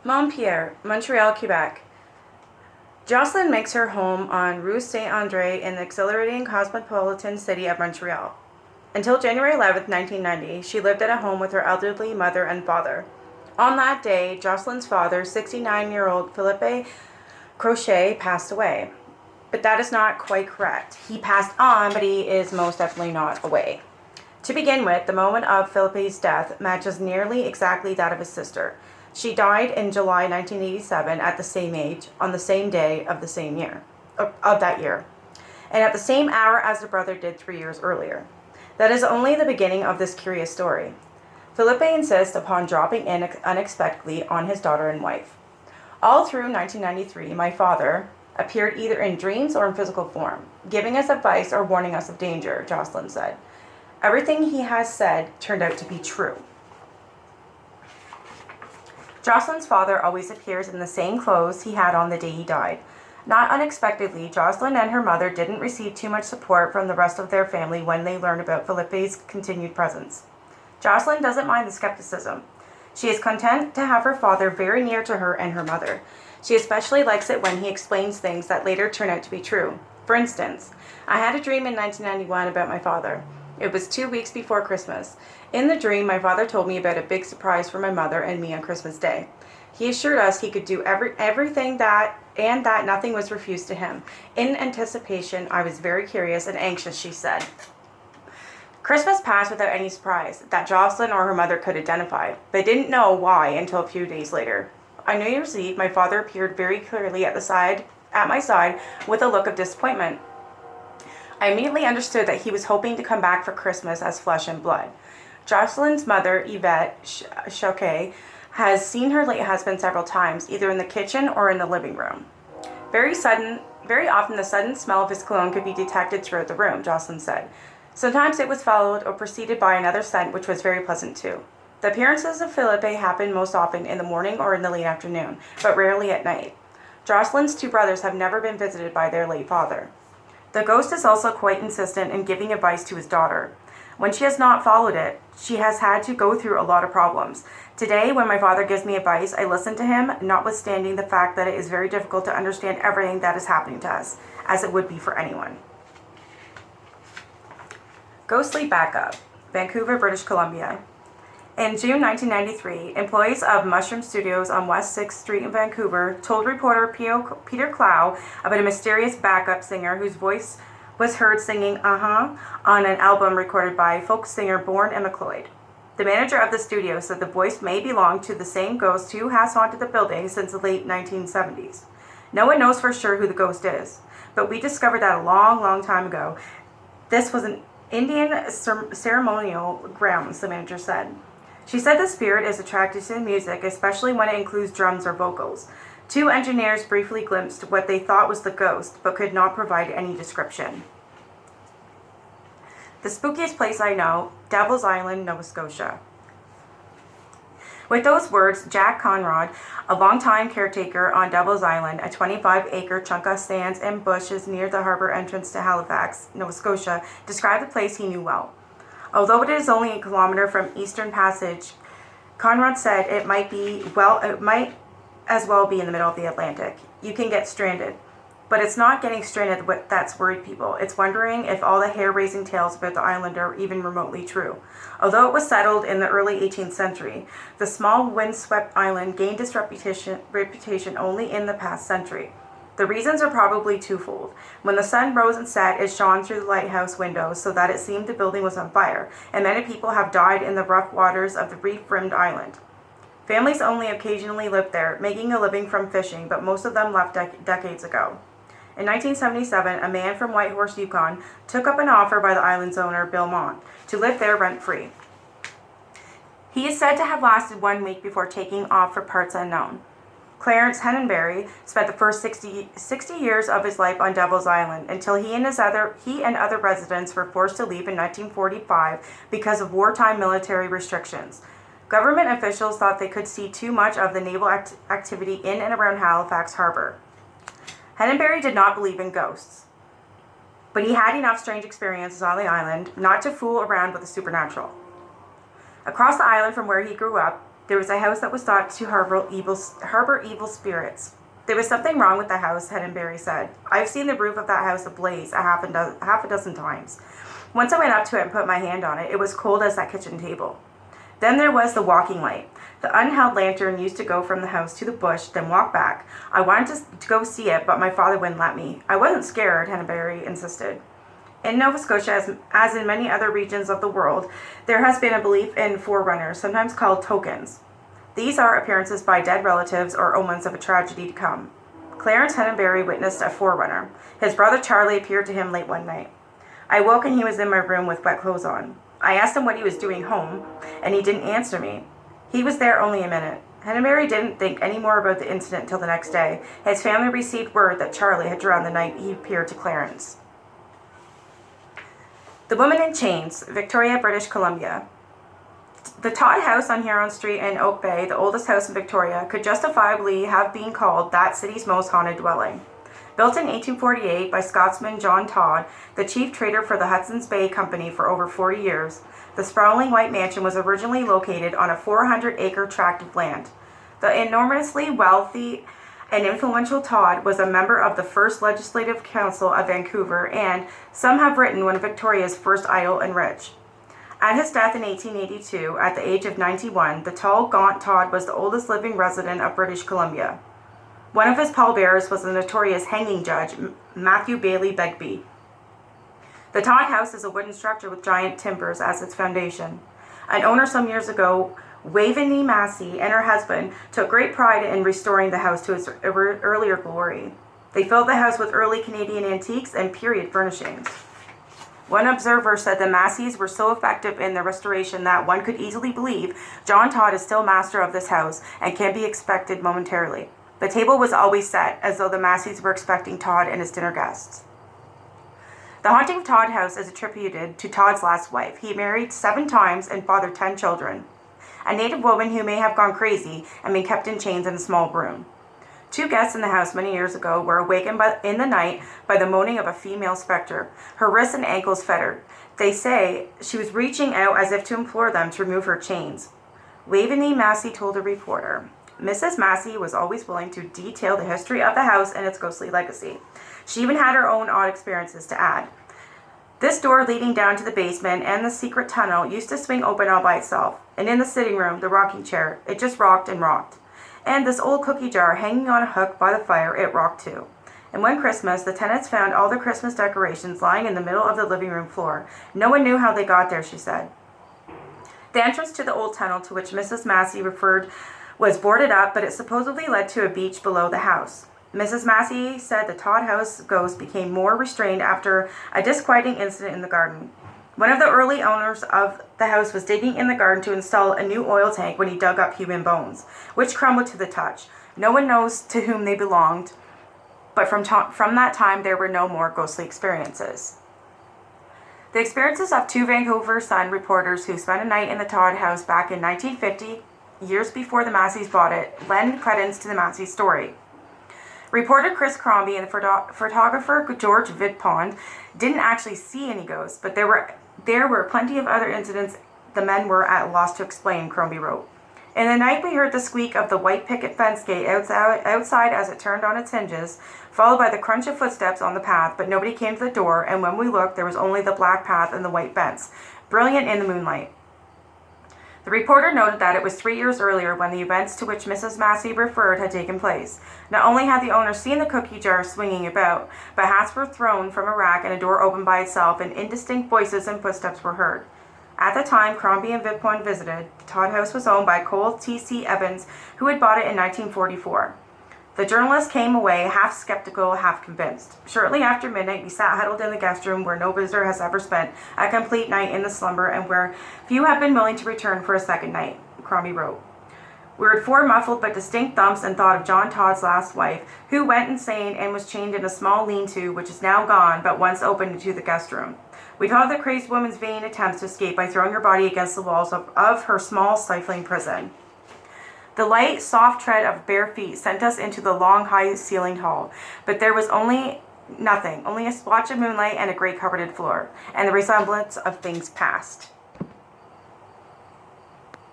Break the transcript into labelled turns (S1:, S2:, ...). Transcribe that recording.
S1: Pere, Montreal, Quebec. Jocelyn makes her home on Rue Saint-André in the exhilarating cosmopolitan city of Montreal. Until January 11, 1990, she lived at a home with her elderly mother and father. On that day, Jocelyn's father, 69-year-old Philippe Crochet, passed away. But that is not quite correct. He passed on, but he is most definitely not away. To begin with, the moment of Philippe's death matches nearly exactly that of his sister. She died in July 1987 at the same age, on the same day of the same year, of that year, and at the same hour as the brother did 3 years earlier. That is only the beginning of this curious story. Philippe insists upon dropping in unexpectedly on his daughter and wife. All through 1993, my father appeared either in dreams or in physical form, giving us advice or warning us of danger, Jocelyn said. Everything he has said turned out to be true. Jocelyn's father always appears in the same clothes he had on the day he died. Not unexpectedly, Jocelyn and her mother didn't receive too much support from the rest of their family when they learned about Philippe's continued presence. Jocelyn doesn't mind the skepticism. She is content to have her father very near to her and her mother. She especially likes it when he explains things that later turn out to be true. For instance, I had a dream in 1991 about my father. It was 2 weeks before Christmas. In the dream, my father told me about a big surprise for my mother and me on Christmas Day. He assured us he could do everything that nothing was refused to him. In anticipation, I was very curious and anxious, she said. Christmas passed without any surprise that Jocelyn or her mother could identify, but didn't know why until a few days later. On New Year's Eve, my father appeared very clearly at my side with a look of disappointment. I immediately understood that he was hoping to come back for Christmas as flesh and blood. Jocelyn's mother, Yvette Choquet, has seen her late husband several times, either in the kitchen or in the living room. Very often the sudden smell of his cologne could be detected throughout the room, Jocelyn said. Sometimes it was followed or preceded by another scent, which was very pleasant too. The appearances of Philippe happened most often in the morning or in the late afternoon, but rarely at night. Jocelyn's two brothers have never been visited by their late father. The ghost is also quite insistent in giving advice to his daughter. When she has not followed it, she has had to go through a lot of problems. Today, when my father gives me advice, I listen to him, notwithstanding the fact that it is very difficult to understand everything that is happening to us, as it would be for anyone. Ghostly Backup, Vancouver, British Columbia. In June 1993, employees of Mushroom Studios on West 6th Street in Vancouver told reporter Peter Clow about a mysterious backup singer whose voice was heard singing on an album recorded by folk singer Bourne and McLeod. The manager of the studio said the voice may belong to the same ghost who has haunted the building since the late 1970s. No one knows for sure who the ghost is, but we discovered that a long, long time ago. This was an Indian ceremonial grounds, the manager said. She said the spirit is attracted to the music, especially when it includes drums or vocals. Two engineers briefly glimpsed what they thought was the ghost, but could not provide any description. The spookiest place I know, Devil's Island, Nova Scotia. With those words, Jack Conrad, a longtime caretaker on Devil's Island, a 25-acre chunk of sands and bushes near the harbor entrance to Halifax, Nova Scotia, described the place he knew well. Although it is only a kilometer from Eastern Passage, Conrad said it might as well be in the middle of the Atlantic. You can get stranded. But it's not getting stranded that's worried people. It's wondering if all the hair-raising tales about the island are even remotely true. Although it was settled in the early 18th century, the small windswept island gained its reputation only in the past century. The reasons are probably twofold. When the sun rose and set, it shone through the lighthouse windows so that it seemed the building was on fire, and many people have died in the rough waters of the reef-rimmed island. Families only occasionally lived there, making a living from fishing, but most of them left decades ago. In 1977, a man from Whitehorse, Yukon, took up an offer by the island's owner, Bill Mont, to live there rent-free. He is said to have lasted 1 week before taking off for parts unknown. Clarence Henenberry spent the first 60 years of his life on Devil's Island until he and other residents were forced to leave in 1945 because of wartime military restrictions. Government officials thought they could see too much of the naval activity in and around Halifax Harbor. Henenberry did not believe in ghosts, but he had enough strange experiences on the island not to fool around with the supernatural. Across the island from where he grew up, There was a house that was thought to harbor evil spirits. There was something wrong with the house, Henneberry said. I've seen the roof of that house ablaze half a dozen times. Once I went up to it and put my hand on it, it was cold as that kitchen table. Then there was the walking light. The unheld lantern used to go from the house to the bush, then walk back. I wanted to go see it, but my father wouldn't let me. I wasn't scared, Henneberry insisted. In Nova Scotia, as in many other regions of the world, there has been a belief in forerunners, sometimes called tokens. These are appearances by dead relatives or omens of a tragedy to come. Clarence Henneberry witnessed a forerunner. His brother Charlie appeared to him late one night. I woke and he was in my room with wet clothes on. I asked him what he was doing home, and he didn't answer me. He was there only a minute. Henneberry didn't think any more about the incident until the next day. His family received word that Charlie had drowned the night he appeared to Clarence. The Woman in Chains, Victoria, British Columbia. The Todd House on Huron Street in Oak Bay, the oldest house in Victoria, could justifiably have been called that city's most haunted dwelling. Built in 1848 by Scotsman John Todd, the chief trader for the Hudson's Bay Company for over 40 years, the sprawling white mansion was originally located on a 400-acre tract of land. The enormously wealthy and influential Todd was a member of the first Legislative Council of Vancouver and, some have written, one of Victoria's first idle and rich. At his death in 1882, at the age of 91, the tall, gaunt Todd was the oldest living resident of British Columbia. One of his pallbearers was the notorious hanging judge, Matthew Bailey Begbie. The Todd House is a wooden structure with giant timbers as its foundation. An owner some years ago, Waveney Massey, and her husband took great pride in restoring the house to its earlier glory. They filled the house with early Canadian antiques and period furnishings. One observer said the Masseys were so effective in their restoration that one could easily believe John Todd is still master of this house and can be expected momentarily. The table was always set, as though the Masseys were expecting Todd and his dinner guests. The haunting of Todd House is attributed to Todd's last wife. He married 7 times and fathered 10 children. A native woman who may have gone crazy and been kept in chains in a small room. 2 guests in the house many years ago were awakened in the night by the moaning of a female specter, her wrists and ankles fettered. They say she was reaching out as if to implore them to remove her chains. Waveney Massey told a reporter, Mrs. Massey was always willing to detail the history of the house and its ghostly legacy. She even had her own odd experiences to add. This door leading down to the basement and the secret tunnel used to swing open all by itself, and in the sitting room, the rocking chair, it just rocked and rocked. And this old cookie jar hanging on a hook by the fire, it rocked too. And one Christmas, the tenants found all the Christmas decorations lying in the middle of the living room floor. No one knew how they got there, she said. The entrance to the old tunnel to which Mrs. Massey referred was boarded up, but it supposedly led to a beach below the house. Mrs. Massey said the Todd House ghost became more restrained after a disquieting incident in the garden. One of the early owners of the house was digging in the garden to install a new oil tank when he dug up human bones, which crumbled to the touch. No one knows to whom they belonged, but from that time there were no more ghostly experiences. The experiences of 2 Vancouver Sun reporters who spent a night in the Todd House back in 1950, years before the Masseys bought it, lend credence to the Massey story. Reporter Chris Crombie and photographer George Vidpond didn't actually see any ghosts, but there were plenty of other incidents the men were at a loss to explain, Crombie wrote. In the night we heard the squeak of the white picket fence gate outside as it turned on its hinges, followed by the crunch of footsteps on the path, but nobody came to the door, and when we looked there was only the black path and the white fence, brilliant in the moonlight. The reporter noted that it was 3 years earlier when the events to which Mrs. Massey referred had taken place. Not only had the owner seen the cookie jar swinging about, but hats were thrown from a rack and a door opened by itself, and indistinct voices and footsteps were heard. At the time Crombie and Vidpond visited, the Todd House was owned by Cole T.C. Evans, who had bought it in 1944. The journalist came away half skeptical, half convinced. Shortly after midnight, we sat huddled in the guest room where no visitor has ever spent a complete night in the slumber and where few have been willing to return for a second night, Crombie wrote. We heard 4 muffled but distinct thumps and thought of John Todd's last wife, who went insane and was chained in a small lean-to which is now gone but once opened into the guest room. We thought of the crazed woman's vain attempts to escape by throwing her body against the walls of her small, stifling prison. The light, soft tread of bare feet sent us into the long, high-ceilinged hall, but there was only a splotch of moonlight and a great carpeted floor, and the resemblance of things past.